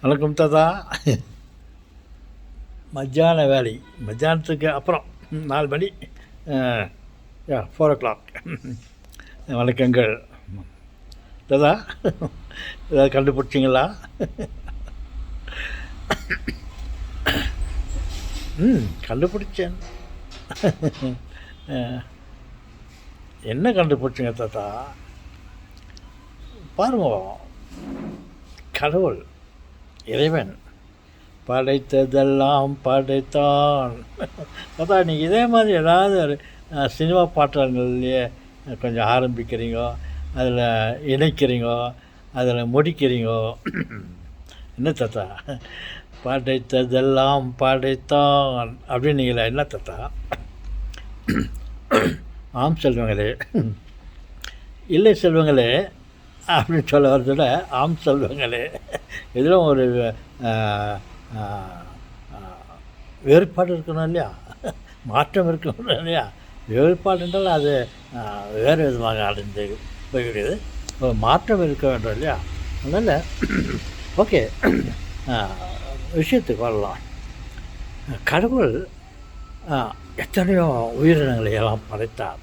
வணக்கம் தாத்தா. மத்தியான வேலை, மத்தியானத்துக்கு அப்புறம் 4 மணி, 4 o'clock. வணக்கங்கள் தாத்தா. ஏதாவது கண்டுபிடிச்சிங்களா? கண்டுபிடிச்சேன். என்ன கண்டுபிடிச்சிங்க தாத்தா? பாருங்க, கடவுள் இறைவன் படைத்ததெல்லாம் படைத்தான். தாத்தா, நீங்கள் இதே மாதிரி ஏதாவது சினிமா பாட்டங்கள்லையே கொஞ்சம் ஆரம்பிக்கிறீங்கோ, அதில் இணைக்கிறீங்கோ, அதில் முடிக்கிறீங்கோ. என்ன தாத்தா, படைத்ததெல்லாம் படைத்தான் அப்படின்னீங்களா? என்ன தாத்தா? ஆம் செல்வங்களே, இல்லை செல்வங்களே அப்படின்னு சொல்ல வரதோட ஆம் செல்வங்களே, இதில் ஒரு வேறுபாடு இருக்கணும் இல்லையா? மாற்றம் இருக்கணும் இல்லையா? வேறுபாடு என்றால் அது வேறு விதமாக அடைந்து போய்விடுது. ஒரு மாற்றம் இருக்க வேண்டும் இல்லையா? அதனால் ஓகே, விஷயத்துக்கு வரலாம். கடவுள் எத்தனையோ உயிரினங்களை எல்லாம் படைத்தார்,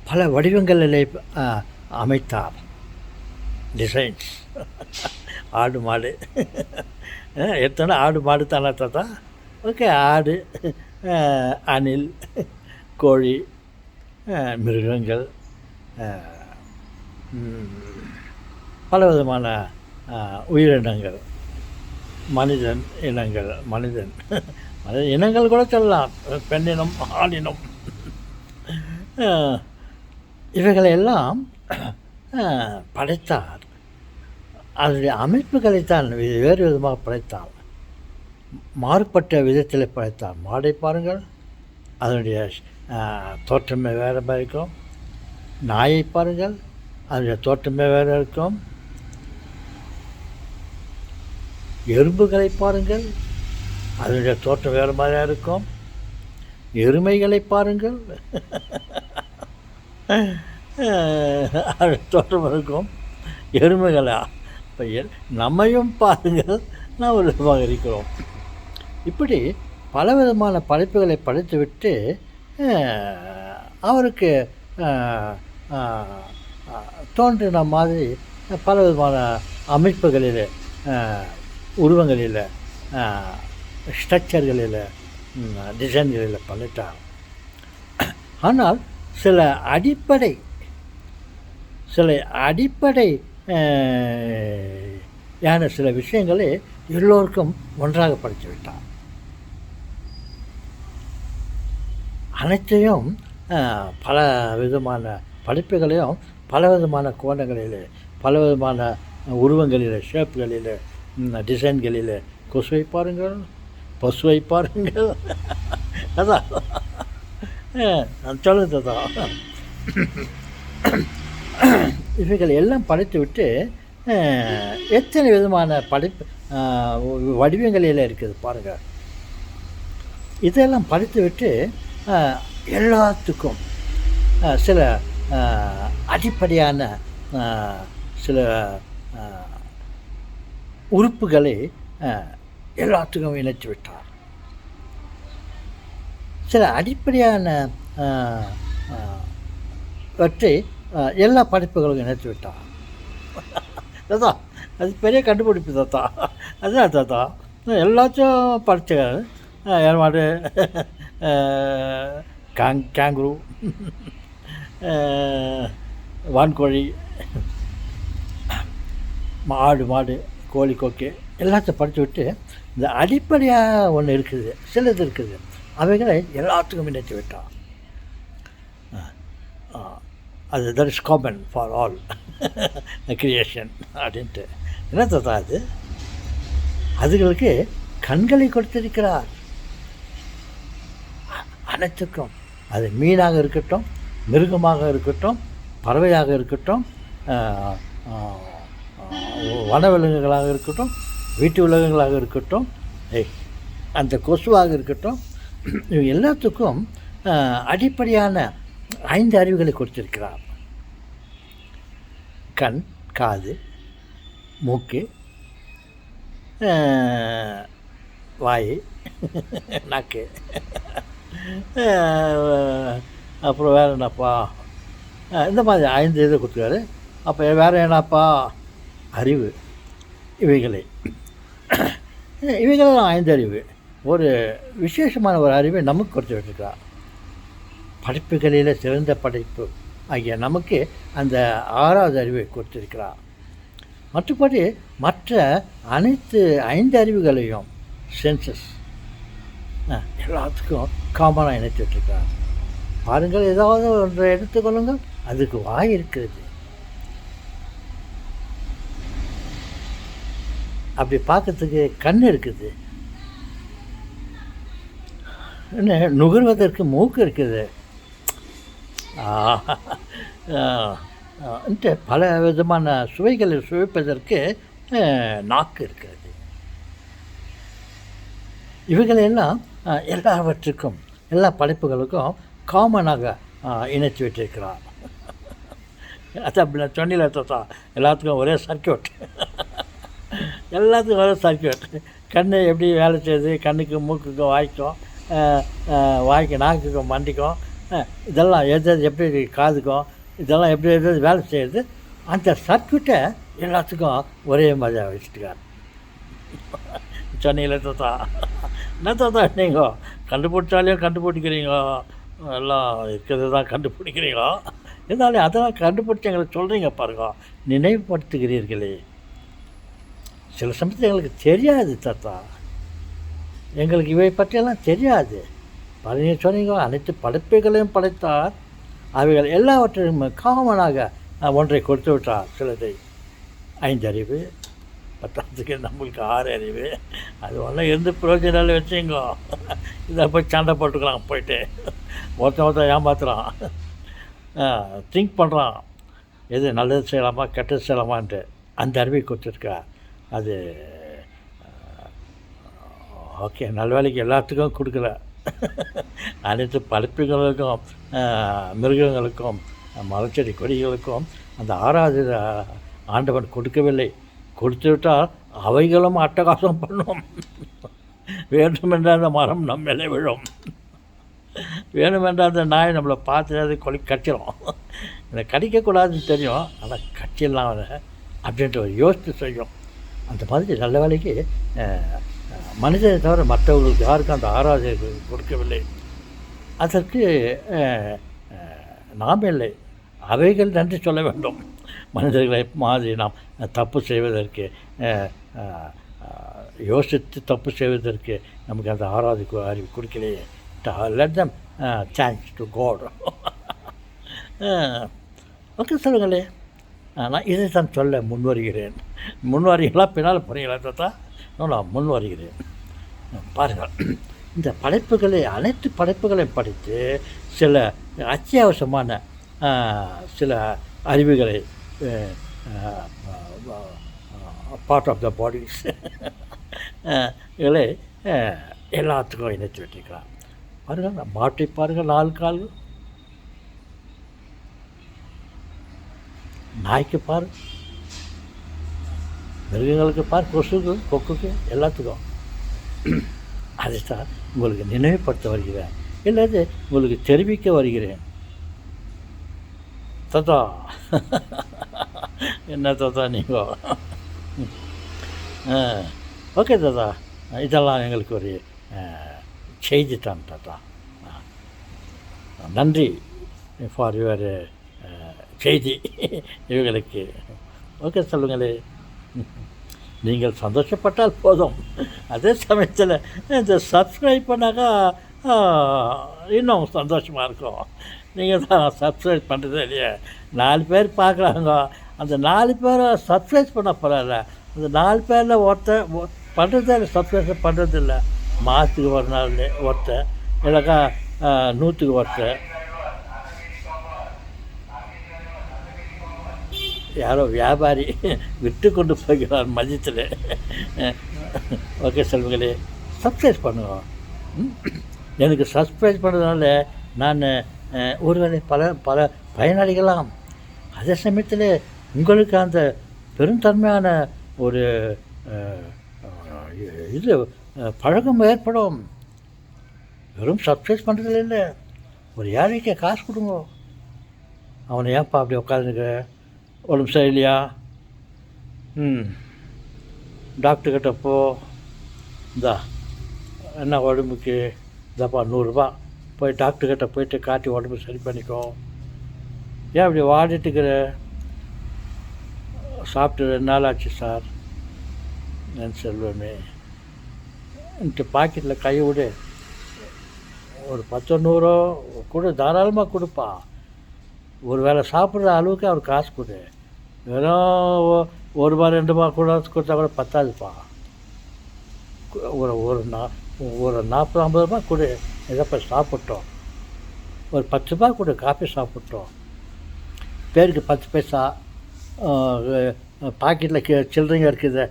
பல வடிவங்களிலே அமைத்தார். டிசைன்ஸ், ஆடு மாடு, எத்தனை ஆடு மாடு தானே தாத்தா? ஓகே, ஆடு, அணில், கோழி, மிருகங்கள், பல விதமான உயிரினங்கள், மனிதன் இனங்கள், மனித இனங்கள் கூட சொல்லலாம், பெண்ணினம், ஆணினம், இவைகளையெல்லாம் படைத்தார். அதனுடைய அமைப்புகளைத்தான் வேறு விதமாக படைத்தார், மாறுபட்ட விதத்தில் படைத்தார். மாடை பாருங்கள், அதனுடைய தோற்றமே வேறு மாதிரி இருக்கும். நாயை பாருங்கள், அதனுடைய தோற்றமே வேறு இருக்கும். எறும்புகளை பாருங்கள், அதனுடைய தோற்றம் வேறு மாதிரியாக இருக்கும். எருமைகளை பாருங்கள், தோற்றம் இருக்கும். எருமைகளா? இப்போ நம்மையும் பாருங்கள், நாம் ஒரு விதமாக இருக்கிறோம். இப்படி பலவிதமான படைப்புகளை படைத்துவிட்டு அவருக்கு தோன்றின மாதிரி பலவிதமான அமைப்புகளில், உருவங்களில், ஸ்ட்ரக்சர்களில், டிசைன்களில் பண்ணிட்டார். ஆனால் சில அடிப்படை யான சில விஷயங்களை எல்லோருக்கும் ஒன்றாக படித்து விட்டார். அனைத்தையும் பல விதமான படைப்புகளையும் பல விதமான கோணங்களில், பல விதமான உருவங்களில், ஷேப்புகளில், டிசைன்களில், கொசுவை பாருங்கள், பசுவை பாருங்கள். அதான் சொல்லுது தான். இவைகள் எல்லாம் படைத்து விட்டு எத்தனை விதமான படைப்பு வடிவங்களில் இருக்குது பாருங்கள். இதெல்லாம் படைத்து விட்டு எல்லாத்துக்கும் சில அடிப்படையான சில உறுப்புகளை எல்லாத்துக்கும் இணைத்து விட்டார். சில அடிப்படையான வற்றை எல்லா படைப்புகளுக்கும் இணைத்து விட்டார். தாத்தா, அது பெரிய கண்டுபிடிப்பு தாத்தா. அதுதான் தாத்தா, எல்லாத்தையும் படைச்சார். ஏமாடு, கேங்குரு, வான்கோழி, ஆடு மாடு, கோழி, கொக்கு எல்லாத்தையும் படித்து விட்டு இந்த அடிப்படையாக ஒன்று இருக்குது, சிலது இருக்குது, அவைகளை எல்லாத்துக்கும் இணைத்து விட்டான். அது that is common for all creation அப்படின்ட்டு. என்ன தாத்தா அது? அதுகளுக்கு கண்களை கொடுத்திருக்கிறார். அனைத்துக்கும், அது மீனாக இருக்கட்டும், மிருகமாக இருக்கட்டும், பறவையாக இருக்கட்டும், வனவிலங்குகளாக இருக்கட்டும், வீட்டு விலங்குகளாக இருக்கட்டும், அந்த கொசுவாக இருக்கட்டும், இவங்க எல்லாத்துக்கும் அடிப்படையான 5 அறிவுகளை கொடுத்திருக்கிறார். கண், காது, மூக்கு, வாய், நாக்கு, அப்புறம் வேறு என்னப்பா, இந்த மாதிரி 5 இதை கொடுத்துருக்காரு. அப்போ வேறு என்னப்பா, அறிவு. இவைகளெல்லாம் 5 அறிவு. ஒரு விசேஷமான ஒரு அறிவை நமக்கு கொடுத்து விட்டுருக்கிறார். படைப்புகளில் சிறந்த படைப்பு ஆகிய நமக்கு அந்த 6வது அறிவை கொடுத்திருக்கிறார். மற்றபடி மற்ற அனைத்து 5 அறிவுகளையும் சென்சஸ் எல்லாத்துக்கும் காமனாக இணைத்து விட்டுருக்கிறார். பாருங்கள், ஏதாவது ஒன்றை எடுத்துக்கொள்ளுங்கள், அதுக்கு வாய் இருக்கிறது. அப்படி பார்க்கறதுக்கு கண் இருக்குது, நுகர்வதற்கு மூக்கு இருக்குது, பல விதமான சுவைகளை சுவைப்பதற்கு நாக்கு இருக்கிறது. இவைகளெல்லாம் எல்லாவற்றுக்கும், எல்லா படைப்புகளுக்கும் காமனாக இணைத்து விட்டிருக்கிறார். அது சொன்னில தாத்தா, எல்லாத்துக்கும் ஒரே சர்க்கியூட், எல்லாத்துக்கும் ஒரே சர்க்கியூட். கண் எப்படி வேலை செய்யுது, கண்ணுக்கு மூக்குக்கும் வாய்க்கும், வாய்க்கு நாக்குக்கும் மண்டிக்கும், இதெல்லாம் எது எப்படி காதுக்கும், இதெல்லாம் எப்படி வேலை செய்யுது, அந்த சர்க்கியூட்டை எல்லாத்துக்கும் ஒரே மாதிரியாக வச்சுட்டுக்கார். சொன்னீங்களே தாத்தா, என்ன தாத்தா நீங்கள் கண்டுபிடிச்சாலையும் கண்டுபிடிக்கிறீங்க, எல்லாம் இருக்கிறது தான் கண்டுபிடிக்கிறீங்க, இருந்தாலும் அதெல்லாம் கண்டுபிடிச்சி எங்களுக்கு சொல்கிறீங்க பாருங்க, நினைவுபடுத்துகிறீர்களே. சில சமயத்தில் எங்களுக்கு தெரியாது தாத்தா, எங்களுக்கு இவை பற்றியெல்லாம் தெரியாது. நீங்கள் சொன்னீங்க, அனைத்து படைப்புகளையும் படைத்தார், அவைகள் எல்லாவற்றையும் காமனாக ஒன்றை கொடுத்து விட்டார். சிலதை 5 அறிவு, 10க்கு நம்மளுக்கு 6 அறிவு. அது ஒன்றும் இருந்து பிரயோஜனம் வச்சுங்க, இதை போய் சண்டை போட்டுக்கலாம், போயிட்டு ஒருத்தன் ஏமாத்துறான், திங்க் பண்ணுறான், எது நல்லது செய்யலாமா கெட்டது செய்யலாமான்ட்டு. அந்த அறிவை கொடுத்துருக்கா. அது ஓகே, நல்ல வேலைக்கு எல்லாத்துக்கும் கொடுக்கல, அனைத்து படைப்புகளுக்கும், மிருகங்களுக்கும், மரச்செடி கொடிகளுக்கும் அந்த 6வது ஆண்டவன் கொடுக்கவில்லை. கொடுத்து விட்டால் அவைகளும் அட்டகாசம் பண்ணும். வேண்டுமென்ற அந்த மரம் நம்ம மேலே விழும், வேணுமென்ற அந்த நாய் நம்மளை பார்த்து அதை கடிச்சிடும். இதை கடிக்கக்கூடாதுன்னு தெரியும், ஆனால் கட்சியெல்லாம் அப்படின்ட்டு ஒரு யோசித்து செய்யும். அந்த மாதிரி நல்ல வேலைக்கு மனிதனை தவிர மற்றவர்களுக்கு யாருக்கும் அந்த 6வது கொடுக்கவில்லை. அதற்கு நாம் இல்லை, அவைகள் நன்றி சொல்ல வேண்டும். மனிதர்களை மாதிரி நாம் தப்பு செய்வதற்கு, யோசித்து தப்பு செய்வதற்கு நமக்கு அந்த 6வது அறிவு கொடுக்கலையே. Let them thanks to God. Okay, சொல்லுங்களே. நான் இதை தான் சொல்ல முன்வருகிறேன். முன்வருகிறீங்களா பின்னால் போகிறீங்களா தாத்தா? நான் முன்வருகிறேன். பாருங்கள், இந்த படைப்புகளை, அனைத்து படைப்புகளையும் படித்து சில அத்தியாவசியமான சில அறிவுகளை, பார்ட் ஆஃப் த பாடிஸ் இதை எல்லாத்துக்கும் இணைத்து விட்டிருக்கிறான். பாருங்கள், மாட்டை பாருங்கள், 4 கால்கள், நாய்க்கு பாரு, மிருகங்களுக்கு பார், கொசுக்கு, கொக்குக்கு, எல்லாத்துக்கும். அதைத்தான் உங்களுக்கு நினைவுபடுத்த வருகிறேன், இல்லாது உங்களுக்கு தெரிவிக்க வருகிறேன். தாத்தா, என்ன தாத்தா நீங்கள்? ஓகே தாத்தா, இதெல்லாம் எங்களுக்கு ஒரு செய்தி தான் தாத்தா. நன்றி ஃபார் யுவர் செய்தி இவங்களுக்கு. ஓகே, சொல்லுங்களே. நீங்கள் சந்தோஷப்பட்டால் போதும். அதே சமயத்தில் இந்த சப்ஸ்கிரைப் பண்ணாக்கா இன்னும் சந்தோஷமாக இருக்கும். நீங்கள் தான் சப்ஸ்கிரைப் பண்ணுறதே இல்லையே. 4 பேர் பார்க்குறாங்க, அந்த 4 பேரை சப்ஸ்கிரைப் பண்ண பரவாயில்ல, அந்த 4 பேரில் ஒருத்தர் பண்ணுறதே இல்லை, சப்ஸ்கிரைப் பண்ணுறதில்ல. மாதத்துக்கு ஒரு நாள் ஒருத்தர், இல்லைக்கா 100க்கு ஒருத்தர். யாரோ வியாபாரி விட்டு கொண்டு போகிறார் மதியத்தில். ஓகே செல்வங்களே, சப்ஸ்கிரைப் பண்ணுவோம். எனக்கு சப்ஸ்கிரைப் பண்ணுறதுனால நான் ஒருவேளை பல பயனடைகலாம். அதே சமயத்தில் உங்களுக்கு அந்த பெருந்தன்மையான ஒரு இது பழக்கம் ஏற்படும். வெறும் சப்ஸ்கிரைப் பண்ணுறதுல இல்லை, ஒரு ஏழைக்கு காசு கொடுங்க. அவனை ஏன்ப்பா அப்படி உட்காந்துருக்க, உடம்பு சரியில்லையா, டாக்டர்கிட்ட போ, இந்தா என்ன உடம்புக்கு இதாப்பா 100 ரூபா, போய் டாக்டர்கிட்ட போயிட்டு காட்டி உடம்பு சரி பண்ணிக்கோ. ஏன் அப்படி வாடிட்டுக்கிற, சாப்பிட்டு 2 நாள் ஆச்சு சார். நான் செல்வமே, இந்த பாக்கெட்டில் கை விடு, ஒரு 10 100 கொடு, தாராளமாக கொடுப்பா. ஒரு வேளை சாப்பிட்ற அளவுக்கு அவர் காசு கொடு. வெறும் 1 ரூபா 2 ரூபா கொடுத்தா கூட பத்தாதுப்பா. ஒரு 40 50 ரூபா கொடு, எதப்போ சாப்பிட்டோம். ஒரு 10 ரூபா கொடு, காஃபி சாப்பிட்டோம். பேருக்கு 10 பைசா. பாக்கெட்டில் சில்லறைங்க இருக்குது,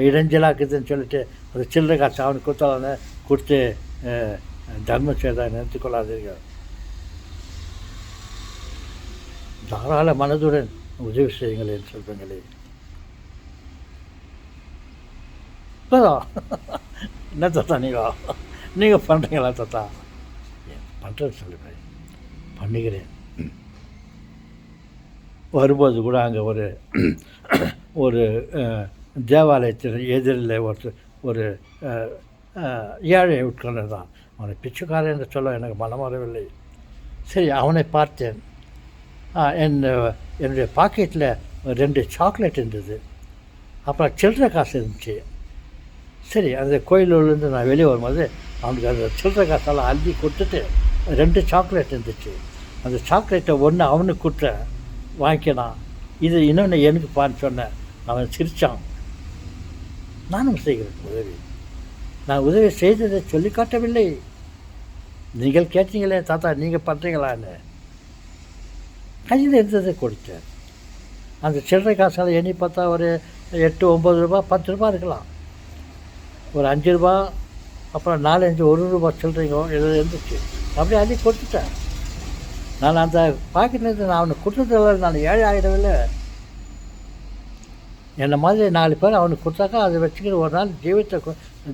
இடைஞ்சலாக இருக்குதுன்னு சொல்லிட்டு அந்த சில்லறை காசு அவனுக்கு கொடுத்தாலே கொடுத்து தர்மம் செய்தால் நிறுத்திக் கொள்ளாதீர்கள். தாராள மனதுடன் உதவி செய்யுங்கள் என்று சொல்லுங்களே. என்ன தாத்தா நீங்கள் பண்ணுறீங்களா தாத்தா? பண்ணுறது சொல்லுங்கள், பண்ணுகிறேன். வரும்போது கூட அங்கே ஒரு தேவாலயத்தில் எதிரில் ஒரு ஏழை உட்கார்ந்து தான். அவனை பிச்சைக்காரன் என்று சொல்ல எனக்கு மனம் வரவில்லை. சரி, அவனை பார்த்தேன். என்னுடைய பாக்கெட்டில் 2 சாக்லேட் இருந்தது, அப்புறம் சில்லறை காசு இருந்துச்சு. சரி, அந்த கோயிலூர்லேருந்து நான் வெளியே வரும்போது அவனுக்கு அந்த சில்லறை காசெல்லாம் அள்ளி கொடுத்துட்டு 2 சாக்லேட் இருந்துச்சு. அந்த சாக்லேட்டை ஒன்று அவனுக்கு கொடுத்தேன், வாங்கிக்கினான். இது இன்னொன்று எனக்கு பான்னு சொன்னேன். அவன் சிரித்தான். நானும் செய்கிறேன் உதவி. நான் உதவி செய்ததை சொல்லி காட்டவில்லை. நீங்கள் கேட்டீங்களே தாத்தா நீங்கள் பண்ணுறீங்களான்னு, கையில் இருந்ததை கொடுத்தேன். அந்த சில்லறை காசால் எண்ணி பார்த்தா ஒரு 8 9 ரூபா 10 ரூபா இருக்கலாம். ஒரு 5 ரூபா, அப்புறம் 4 5 1 ரூபா சில்லறைங்க எது இருந்துச்சு. அப்படியே அள்ளி கொடுத்துட்டேன். நான் அந்த பாக்கெட்லேருந்து நான் அவனுக்கு கொடுத்ததில்ல, நான் ஏழை ஆகிடவில்லை. என்னை மாதிரி 4 பேர் அவனுக்கு கொடுத்தாக்கா அதை வச்சுக்கிட்டு ஒரு நாள்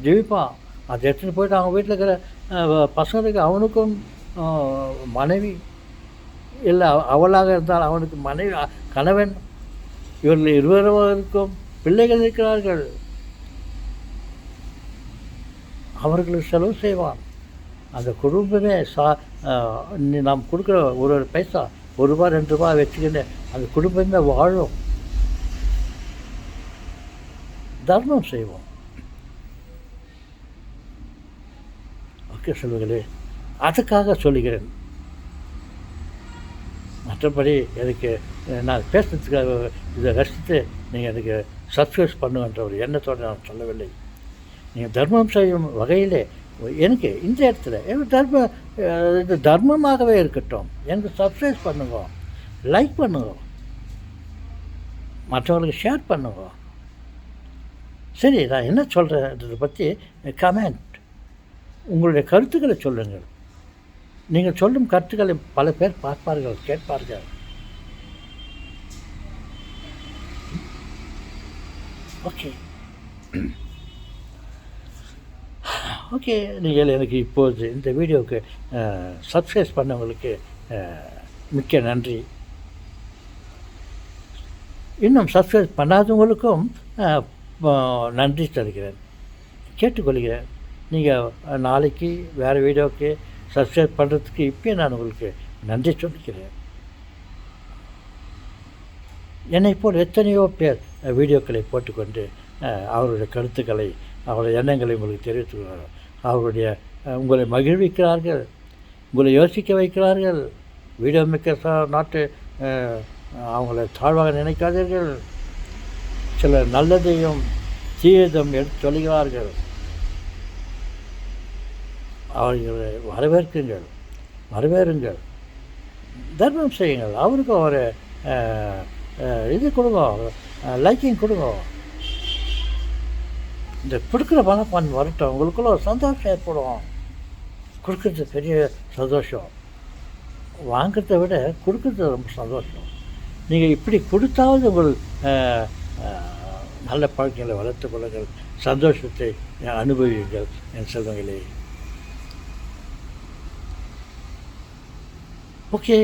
ஜீவிப்பான். அதை எடுத்துகிட்டு போய்ட்டு அவங்க வீட்டில் இருக்கிற பசங்களுக்கு, அவனுக்கும் மனைவி இல்லை, அவளாக இருந்தால் அவனுக்கு மனைவி கணவன், இவர்கள் இருவருக்கும் பிள்ளைகள் இருக்கிறார்கள். அவர்களுக்கு செலவு செய்வான். அந்த குடும்பமே நாம் கொடுக்குற ஒரு பைசா 1 ரூபா 2 ரூபா வச்சுக்கின்னு அந்த குடும்பமே வாழும். தர்மம் செய்வோம். ஓகே சொல்லுங்களே, அதுக்காக சொல்லுகிறேன். மற்றபடி எனக்கு நான் பேசுறதுக்காக இதை ரசித்து நீங்கள் எனக்கு சப்ஸ்கிரைப் பண்ணுங்கன்ற ஒரு எண்ணத்தோடு நான் சொல்லவில்லை. நீங்கள் தர்மம் செய்யும் வகையிலே எனக்கு இந்த இடத்துல இது தர்மமாகவே இருக்கட்டும். எனக்கு சப்ஸ்கிரைப் பண்ணுங்க, லைக் பண்ணுங்க, மற்றவங்களுக்கு ஷேர் பண்ணுங்க. சரி, நான் என்ன சொல்கிறேன்றதை பற்றி கமெண்ட், உங்களுடைய கருத்துக்களை சொல்லுங்கள். நீங்கள் சொல்லும் கருத்துக்களை பல பேர் பார்ப்பார்கள், கேட்பார்கள். ஓகே ஓகே நீங்கள் எனக்கு இப்போது இந்த வீடியோவுக்கு சப்ஸ்கிரைப் பண்ணவங்களுக்கு மிக்க நன்றி. இன்னும் சப்ஸ்கிரைப் பண்ணாதவங்களுக்கும் நன்றி தருகிறேன், கேட்டுக்கொள்கிறேன். நீங்கள் நாளைக்கு வேறு வீடியோவுக்கு சப்ஸ்கிரைப் பண்ணுறதுக்கு இப்போயே நான் உங்களுக்கு நன்றி சொல்லிக்கிறேன். என்னை போல் எத்தனையோ பேர் வீடியோக்களை போட்டுக்கொண்டு அவருடைய கருத்துக்களை, அவருடைய எண்ணங்களை உங்களுக்கு தெரிவித்துக்கிறார்கள். உங்களை மகிழ்விக்கிறார்கள், உங்களை யோசிக்க வைக்கிறார்கள். வீடியோ மேக்கர்ஸ் நாட்டு அவங்கள தாழ்வாக நினைக்காதீர்கள். சில நல்லதையும் தீயதும் எடுத்து சொல்கிறார்கள். அவர்களை வரவேறுங்கள், தர்மம் செய்யுங்கள். அவருக்கு ஒரு இது கொடுங்க, லைக்கிங் கொடுங்க. இந்த கொடுக்குற வரட்டும், உங்களுக்குள்ள ஒரு சந்தோஷம் ஏற்படும். கொடுக்குறது பெரிய சந்தோஷம். வாங்கிறத விட கொடுக்கறது ரொம்ப சந்தோஷம். நீங்கள் இப்படி கொடுத்தாவது உங்கள் அஹ், நல்ல பழக்கங்களை வளர்த்துக் கொள்ளுங்கள், சந்தோஷத்தை அனுபவியுங்கள் என் செல்வங்களே. ஓகே.